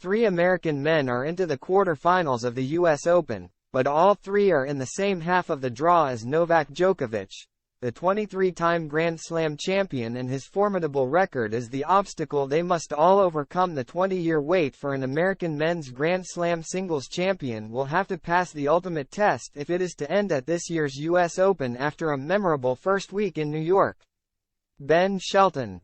3 American men are into the quarter-finals of the US Open, but all 3 are in the same half of the draw as Novak Djokovic, the 23-time Grand Slam champion, and his formidable record is the obstacle they must all overcome. The 20-year wait for an American men's Grand Slam singles champion will have to pass the ultimate test if it is to end at this year's US Open after a memorable first week in New York. Ben Shelton,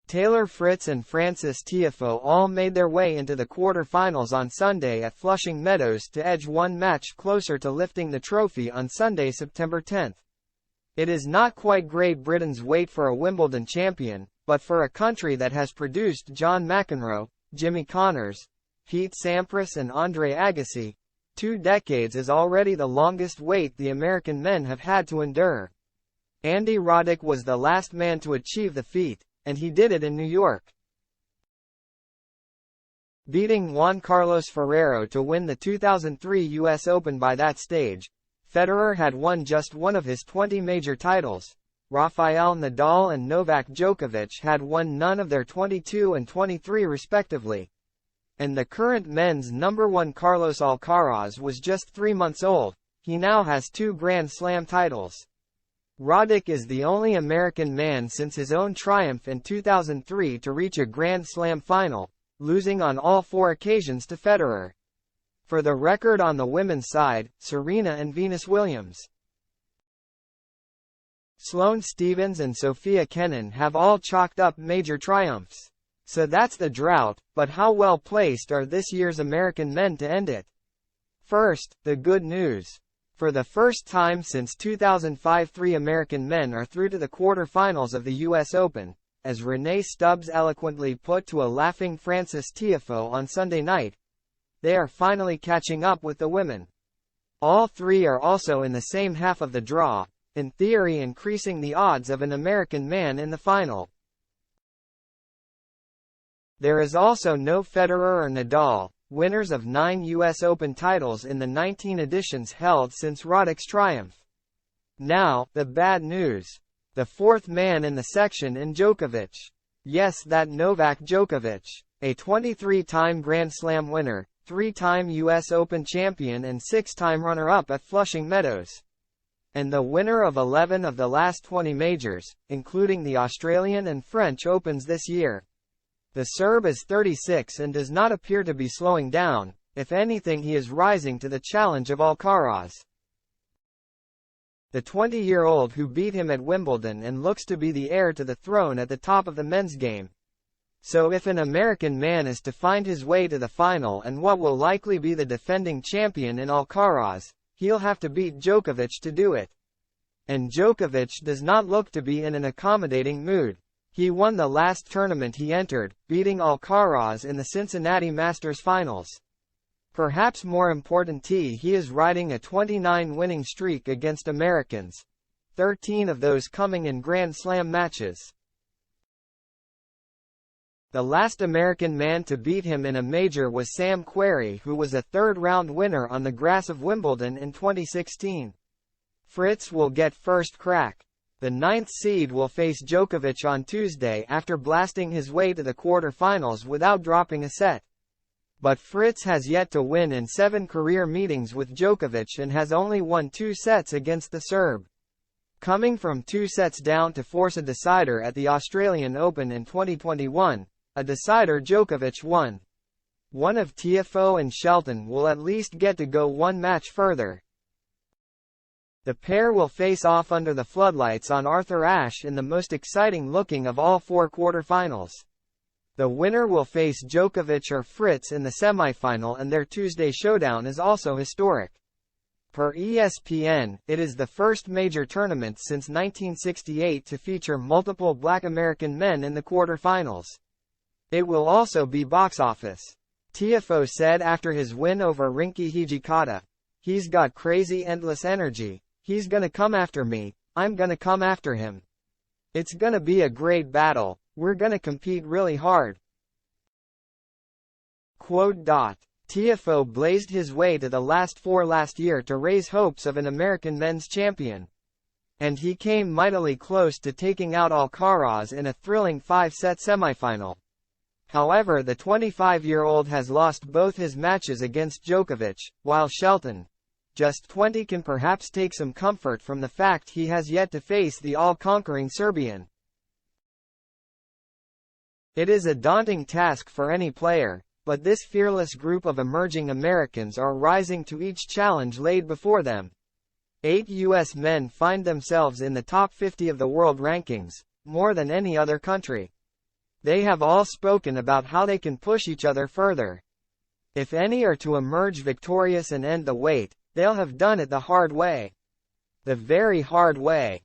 Taylor Fritz and Frances Tiafoe all made their way into the quarter-finals on Sunday at Flushing Meadows to edge one match closer to lifting the trophy on Sunday, September 10. It is not quite Great Britain's wait for a Wimbledon champion, but for a country that has produced John McEnroe, Jimmy Connors, Pete Sampras and Andre Agassi, 2 decades is already the longest wait the American men have had to endure. Andy Roddick was the last man to achieve the feat, and he did it in New York, beating Juan Carlos Ferrero to win the 2003 US Open. By that stage, Federer had won just one of his 20 major titles. Rafael Nadal and Novak Djokovic had won none of their 22 and 23 respectively. And the current men's number 1 Carlos Alcaraz was just 3 months old. He now has 2 Grand Slam titles. Roddick is the only American man since his own triumph in 2003 to reach a Grand Slam final, losing on all 4 occasions to Federer. For the record, on the women's side, Serena and Venus Williams, Sloane Stephens and Sophia Kenin have all chalked up major triumphs. So that's the drought, but how well placed are this year's American men to end it? First, the good news. For the first time since 2005, 3 American men are through to the quarter-finals of the US Open, as Renee Stubbs eloquently put to a laughing Frances Tiafoe on Sunday night. They are finally catching up with the women. All 3 are also in the same half of the draw, in theory increasing the odds of an American man in the final. There is also no Federer or Nadal, winners of 9 US Open titles in the 19 editions held since Roddick's triumph. Now, the bad news. The 4th man in the section in Djokovic. Yes, that Novak Djokovic, a 23-time Grand Slam winner, 3-time US Open champion and 6-time runner-up at Flushing Meadows, and the winner of 11 of the last 20 majors, including the Australian and French Opens this year. The Serb is 36 and does not appear to be slowing down. If anything, he is rising to the challenge of Alcaraz, the 20-year-old who beat him at Wimbledon and looks to be the heir to the throne at the top of the men's game. So if an American man is to find his way to the final and what will likely be the defending champion in Alcaraz, he'll have to beat Djokovic to do it. And Djokovic does not look to be in an accommodating mood. He won the last tournament he entered, beating Alcaraz in the Cincinnati Masters finals. Perhaps more important, he is riding a 29-winning streak against Americans, 13 of those coming in Grand Slam matches. The last American man to beat him in a major was Sam Querrey, who was a 3rd-round winner on the grass of Wimbledon in 2016. Fritz will get first crack. The 9th seed will face Djokovic on Tuesday after blasting his way to the quarter-finals without dropping a set. But Fritz has yet to win in 7 career meetings with Djokovic and has only won 2 sets against the Serb, coming from 2 sets down to force a decider at the Australian Open in 2021, a decider Djokovic won. One of Tiafoe and Shelton will at least get to go 1 match further. The pair will face off under the floodlights on Arthur Ashe in the most exciting-looking of all 4 quarterfinals. The winner will face Djokovic or Fritz in the semifinal, and their Tuesday showdown is also historic. Per ESPN, it is the first major tournament since 1968 to feature multiple Black American men in the quarterfinals. It will also be box office. Tiafoe said after his win over Rinky Hijikata, "He's got crazy endless energy. He's gonna come after me, I'm gonna come after him. It's gonna be a great battle. We're gonna compete really hard." Quote. Tiafoe blazed his way to the last 4 last year to raise hopes of an American men's champion. And he came mightily close to taking out Alcaraz in a thrilling 5-set semifinal. However, the 25-year-old has lost both his matches against Djokovic, while Shelton, just 20, can perhaps take some comfort from the fact he has yet to face the all-conquering Serbian. It is a daunting task for any player, but this fearless group of emerging Americans are rising to each challenge laid before them. 8 U.S. men find themselves in the top 50 of the world rankings, more than any other country. They have all spoken about how they can push each other further. If any are to emerge victorious and end the wait, they'll have done it the hard way. The very hard way.